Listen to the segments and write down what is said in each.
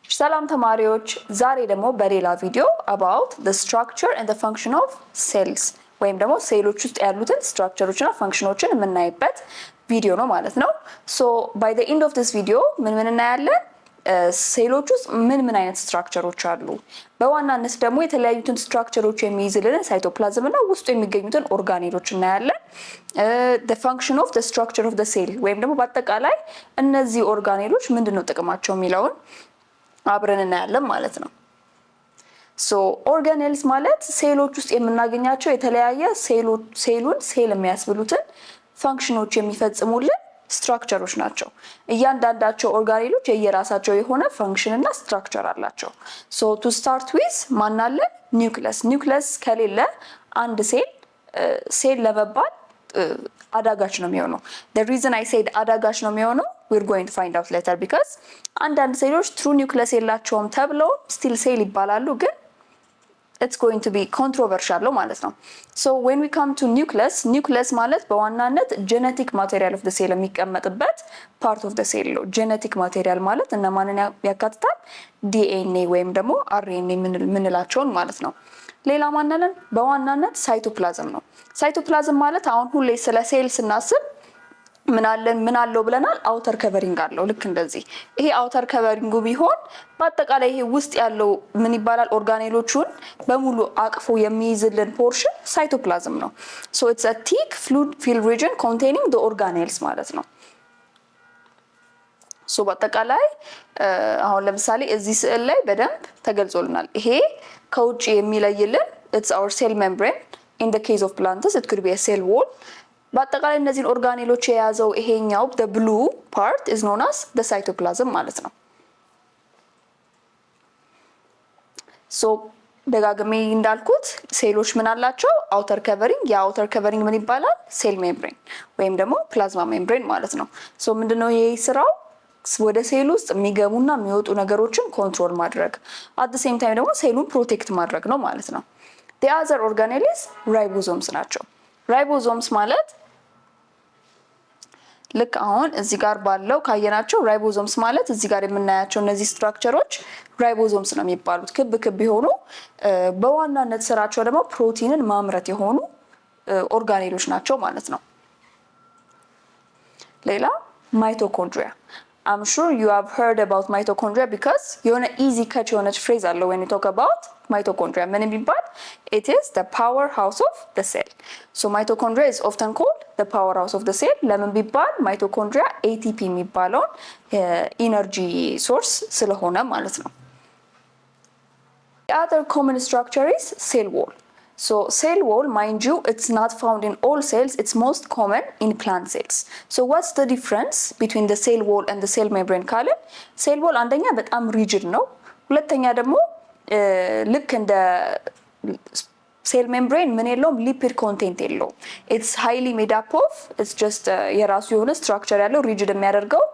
ሰላም ተማሪዎች ዛሬ ደግሞ በሌላ ቪዲዮ about the structure and the function of cells ወይም ደግሞ ሴሎች ውስጥ ያሉትን ስትራክቸሮችና ፈንክሽኖችን የምናይበት ቪዲዮ ነው ማለት ነው። so by the end of this video ምን እናያለን? ሴሎች ውስጥ ምን አይነት ስትራክቸሮች አሉ? በዋናነት ደግሞ የተለያዩትን ስትራክቸሮች የሚይዝልን ሳይቶፕላዝም እና ውስጡ የሚገኙትን ኦርጋኔሎች እናያለን። the function of the structure of the cell ወይም ደግሞ በአጠቃላይ እነዚህ ኦርጋኔሎች ምንድነው ጥቅማቸው የሚለውን አብረን እናያለን ማለት ነው። ሶ ኦርጋኔልስ ማለት ሴሎች ውስጥ የምናገኛቸው የተለያየ ሴሉን ሴል የሚያስብሉትን ፈንክሽኖች የሚፈጽሙልን ስትራክቸሮች ናቸው። እያንዳንዳቸው ኦርጋኔሎች የየራሳቸው የሆነ ፈንክሽን እና ስትራክቸር አላቸው። ሶ ቱ ስታርት ዊዝ ማን አለ? ኒውክለስ ከሌለ አንድ ሴል ለመባል አዳጋች ነው የሚሆነው። the reason I said አዳጋች ነው የሚሆነው we're going to find out later because አንዳንድ ሴሎች ትሩ ኒውክለስ የላቸውም ተብለው ስቲል ሴል ይባላሉ፣ ግን it's going to be controversial ማለት ነው። so when we come to nucleus ማለት በዋናነት genetic material of the cell የሚቀመጥበት part of the cell ነው። genetic material ማለት እነማንን ያካትታል? DNA ወይም ደግሞ RNA የምንላቸውን ማለት ነው። ሌላ ማንነን? በዋናነት ሳይቶፕላዝም ነው። ሳይቶፕላዝም ማለት አሁን ሁሌ ስለ ሴል ስናስብ ምን አለው ብለናል? አውተር ከቨሪንግ አለው። ልክ እንደዚህ ይሄ አውተር ከቨሪንጉ ቢሆን በአጠቃላይ ይሄ ውስጥ ያለው ምን ይባላል? ኦርጋኔሎቹን በሙሉ አቅፎ የሚይዝልን ፖርሽን ሳይቶፕላዝም ነው። so it's a thick fluid filled region containing the organelles ማለት ነው። so በአጠቃላይ አሁን ለምሳሌ እዚህ ስዕል ላይ በደንብ ተገልጾልናል። ይሄ ከውጭ የሚለይልን it's our cell membrane. in the case of plants it could be a cell wall. በአጠቃላይ እነዚህን ኦርጋኔሎች የያዘው ይሄኛው the blue part is known as the cytoplasm ማለት ነው። so ደጋግሜ እንዳልኩት ሴሎች ምን አላቸው? አውተር ከቨሪንግ። የአውተር ከቨሪንግ ምን ይባላል? ሴል ሜምብሬን ወይም ደግሞ ፕላዝማ ሜምብሬን ማለት ነው። so ምንድነው ይሄ ስራው? ወደ ሴል ውስጥ የሚገቡና የሚወጡ ነገሮችን ኮንትሮል ማድረግ at the same time ደግሞ ሴሉን ፕሮቴክት ማድረግ ነው ማለት ነው። the other organelles ribosomes ናቸው። ribosomes ማለት ልክ አሁን እዚህ ጋር ባለው ካየናቸው ribosomes ማለት እዚህ ጋር የምናያቸው እነዚህ ስትራክቸሮች ribosomes ነው የሚባሉት። ክብ የሆኑ በዋናነት ስራቸው ደግሞ ፕሮቲንን ማምረት የሆኑ ኦርጋኔሎች ናቸው ማለት ነው። ሌላ mitochondria. I'm sure you have heard about mitochondria because የሆነ easy catch የሆነች phrase አለው when you talk about mitochondria. ምን የሚባል? It is the powerhouse of the cell. so mitochondria is often called the powerhouse of the cell. ለምን ቢባል mitochondria ATP የሚባለውን ኢነርጂ ሶርስ ስለሆነ ማለት ነው። the other common structure is cell wall. so cell wall, mind you, it's not found in all cells. It's most common in plant cells. so what's the difference between the cell wall and the cell membrane ካልን cell wall አንደኛ በጣም ሪጅድ ነው። ሁለተኛ ደግሞ ልክ እንደ ሴል ሜምብሬን ምን የለውም? ሊፒድ ኮንቴንት የለውም። it's highly made up of, it's just የራሱ የሆነ ስትራክቸር ያለው ሪጅድ የሚያደርገው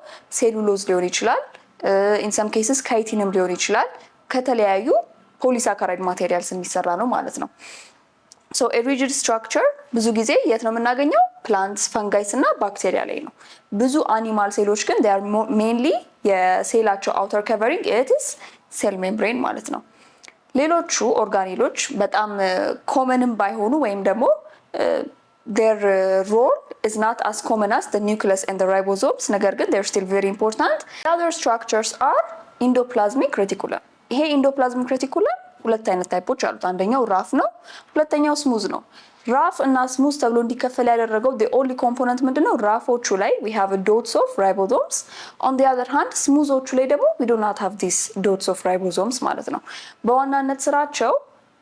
ሴሉሎዝ ሊሆን ይችላል፣ in some cases ካይቲንም ሊሆን ይችላል። ከተለያዩ ፖሊሳካራይድ ማቴሪያልስ የሚሰራ ነው ማለት ነው። so a rigid structure ብዙ ጊዜ የት ነው የምናገኘው? plants, fungi እና ባክቴሪያ ላይ ነው። ብዙ አኒማል ሴሎች ግን they are mainly የሴላቸው outer covering it is cell membrane ማለት ነው። ሌሎቹ ኦርጋኔሎች በጣም ኮመንም ባይሆኑ ወይም ደግሞ their role is not as common as the nucleus and the ribosomes, ነገር ግን they're still very important. The other structures are endoplasmic reticulum. ይሄ endoplasmic reticulum ሁለት አይነት ታይፖች አሉት። አንደኛው ራፍ ነው፣ ሁለተኛው ስሙዝ ነው። ራፍ እና ስሙዝ ተብሎ እንዲከፈል ያደረገው the only component ምንድነው? ራፎቹ ላይ we have dots of ribosomes. on the other hand ስሙዞቹ ላይ ደግሞ we do not have these dots of ribosomes ማለት ነው። በዋናነት ስራቸው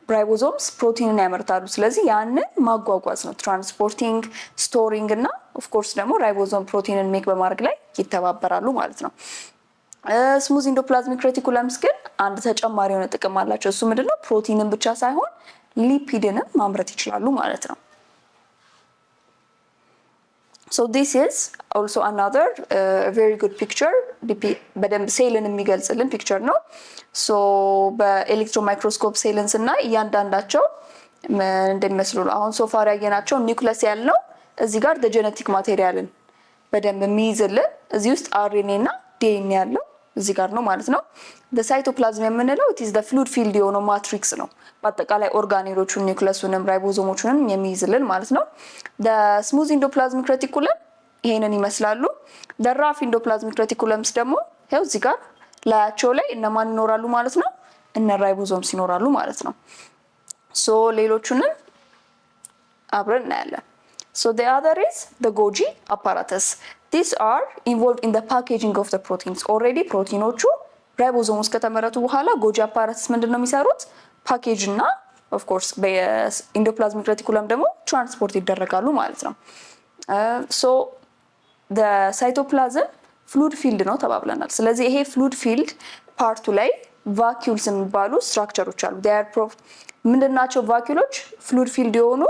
ribosomes ፕሮቲንን ያመርታሉ። ስለዚህ ያንን ማጓጓዝ ነው፣ ትራንስፖርቲንግ፣ ስቶሪንግ እና of course ደግሞ ribosome ፕሮቲንን ሜክ በማድረግ ላይ ይተባበራሉ ማለት ነው። ስሙዝ ኢንዶፕላዝሚክ ሬቲኩለምስ ግን አንድ ተጨማሪ የሆነ ጥቅም አላቸው። እሱ ምንድነው? ፕሮቲንን ብቻ ሳይሆን ሊፒድንም ማምረት ይችላሉ ማለት ነው። so this is also another very good picture. በደንብ ሴልን የሚገልጽልን ፒክቸር ነው። so በኤሌክትሮን ማይክሮስኮፕ ሴልን ስናይ እያንዳንዳቸው እንደሚመስሉ ነው። አሁን ሶፋር ያየናቸው ኒውክለስ ያልነው እዚህ ጋር the genetic materialን በደንብ የሚይዝልን፣ እዚህ ውስጥ RNA እና DNA ያለው እዚህ ጋር ነው ማለት ነው። the cytoplasm የምንለው it is the fluid filled የሆነው ማትሪክስ ነው። በአጠቃላይ ኦርጋኔሎቹን ኒውክለሱንም ራይቦዞሞቹንም የሚይዝልን ማለት ነው። the smooth endoplasmic reticulum ይሄንን ይመስላሉ። the rough endoplasmic reticulums ደግሞ ያው እዚህ ጋር ላያቸው ላይ እነማን ይኖራሉ ማለት ነው? እነ ራይቦዞምስ ይኖራሉ ማለት ነው። ሶ ሌሎቹንም አብረን እናያለን። So the other is the Golgi apparatus. These are involved in the packaging of the proteins. Already ፕሮቲኖቹ ራይቦዞም ውስጥ ከተመረቱ በኋላ ጎጂ አፓራተስ ምንድነው የሚሰሩት? ፓኬጅ እና ኦፍ ኮርስ በኢንዶፕላዝሚክ ሬቲኩለም ደግሞ ትራንስፖርት ይደረጋሉ ማለት ነው። ሶ the cytoplasm fluid filled ነው ተባብለናል። ስለዚህ ይሄ fluid filled ፓርቱ ላይ ቫኪዩልስ የሚባሉ ስትራክቸሮች አሉ። they are ምንድናቸው ቫኪዩሎች? fluid filled የሆኑ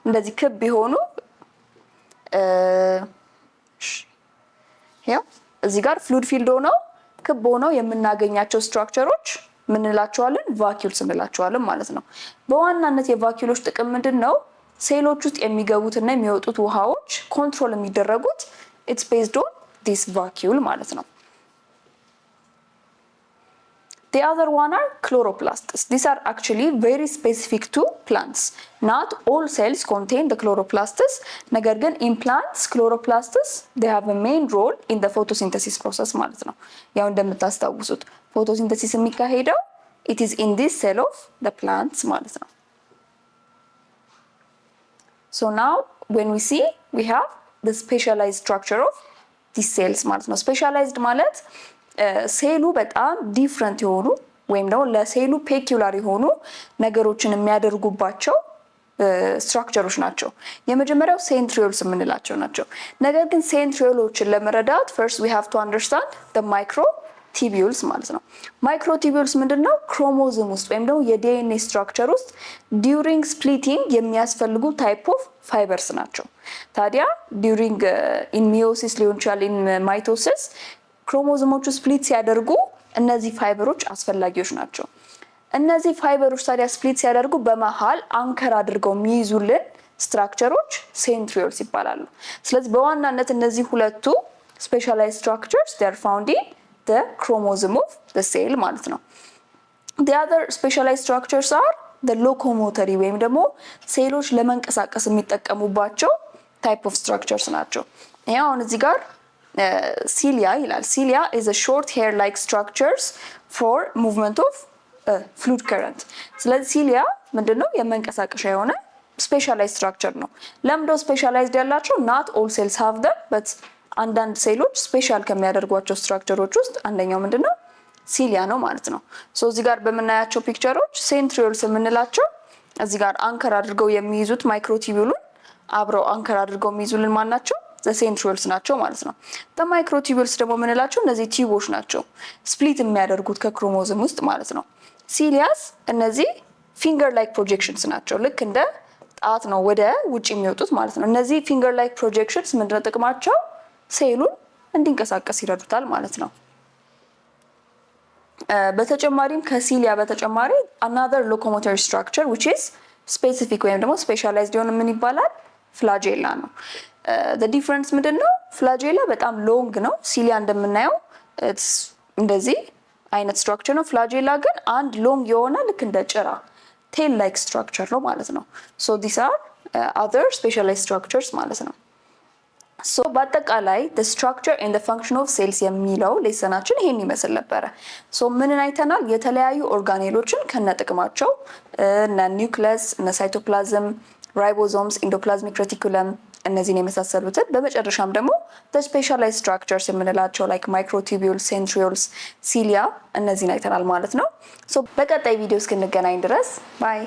እንደዚህ ክብ የሆኑ ያው እዚህ ጋር fluid filled ሆነው ክብ ሆነው የምናገኛቸው ስትራክቸሮች ምን እንላቸዋለን? ቫኪዩልስ እንላቸዋለን ማለት ነው። በዋናነት የቫኪዩሎች ጥቅም ምንድነው? ሴሎች ውስጥ የሚገቡትና የሚወጡት ውሃዎች ኮንትሮል የሚደረጉት it's based on this vacuole ማለት ነው። The other one are chloroplasts. These are actually very specific to plants. Not all cells contain the chloroplasts. ነገር ግን in plants chloroplasts they have a main role in the photosynthesis process ማለት ነው። ያው እንደምታስታውሱት ፎቶሲንተሲስ የሚካሄደው it is in this cell of the plants ማለት ነው። So now when we see we have the specialized structure of these cells ማለት ነው። specialized ማለት ሴሉ በጣም ዲፍረንት የሆኑ ወይም ደግሞ ለሴሉ ፔኩላር የሆኑ ነገሮችን የሚያደርጉባቸው ስትራክቸሮች ናቸው። የመጀመሪያው ሴንትሪዮልስ የምንላቸው ናቸው። ነገር ግን ሴንትሪዮሎችን ለመረዳት first we have to understand the microtubules ማለት ነው። ማይክሮቱቢዩልስ ምንድነው? ክሮሞዞም ውስጥ ወይም ደግሞ የዲኤንኤ ስትራክቸር ውስጥ ዱሪንግ ስፕሊቲንግ የሚያስፈልጉ ታይፕ ኦፍ ፋይበርስ ናቸው። ታዲያ ዱሪንግ ኢን ሚዮሲስ ሊሆን ይችላል ኢን ማይቶሲስ ክሮሞዞሞቹ ስፕሊት ሲያደርጉ እነዚህ ፋይበሮች አስፈላጊዎች ናቸው። እነዚህ ፋይበሮች ታዲያ ስፕሊት ሲያደርጉ በመሃል አንከር አድርገው የሚይዙልን ስትራክቸሮች ሴንትሪዮልስ ይባላሉ። ስለዚህ በዋናነት እነዚህ ሁለቱ specialized structures they are found in the chromosome of the cell ማለት ነው። the other specialized structures are the locomotory ወይም ደግሞ ሴሎች ለመንቀሳቀስ የሚጠቀሙባቸው type of structures ናቸው። ይሄ አሁን እዚህ ጋር cilia ይላል። cilia is a short hair like structures for movement of fluid current. ስለዚህ cilia ምንድነው? የመንቀሳቀሻ የሆነ specialized structure ነው። ለምዶ specialized ያላቸው not all cells have them but አንዳንድ ሴሎች ስፔሻል ከሚያደርጓቸው ስትራክቸሮች ውስጥ አንደኛው ምንድነው? cilia ነው ማለት ነው። ሶ እዚህ ጋር በመናያቸው ፒክቸሮች ሴንትሪዮልስ የምንላቸው እዚህ ጋር አንከር አድርገው የሚይዙት ማይክሮቱቢዩሉን አብረው አንከር አድርገው የሚይዙልን ማን ናቸው? ሴንትሪዮልስ ናቸው ማለት ነው። ማይክሮቱቢዩልስ ደግሞ የምንላቸው እነዚህ ቲዩቦች ናቸው ስፕሊት የሚያደርጉት ከክሮሞዞም ውስጥ ማለት ነው። ሲሊያስ እነዚህ ፊንገር ላይክ ፕሮጀክሽንስ ናቸው። ልክ እንደ ጣት ነው ወደ ውጭ የሚወጡት ማለት ነው። እነዚህ ፊንገር ላይክ ፕሮጀክሽንስ ምንድነው ጥቅማቸው? ሴሉን እንዲንቀሳቀስ ይረዱታል ማለት ነው። በተጨማሪም ከሲሊያ በተጨማሪ another locomotory structure which is specific ወይም ደግሞ specialized የሆነ ምን ይባላል? ፍላጄላ ነው። the difference ምንድነው? ፍላጄላ በጣም ሎንግ ነው። ሲሊያ እንደምናየው እንደዚህ አይነት ስትራክቸር ነው። ፍላጄላ ግን አንድ ሎንግ የሆነ ልክ እንደ ጭራ ቴል ላይክ ስትራክቸር ነው ማለት ነው። so these are other specialized structures ማለት ነው። so በአጠቃላይ the structure and the function of cells የሚለው ሌሰናችን ይሄን ይመስል ነበረ። so ምንን አይተናል? የተለያዩ ኦርጋኔሎችን ከነጥቅማቸው እነ ኒውክለስ፣ እነ ሳይቶፕላዝም፣ ራይቦዞምስ፣ ኢንዶፕላዝሚክ ሬቲኩለም እነዚህን የመሳሰሉትን በመጨረሻም ደግሞ the specialized structures የምንላቸው like microtubules, centrioles, cilia እነዚህን አይተናል ማለት ነው። so በቀጣይ ቪዲዮ እስክንገናኝ ድረስ ባይ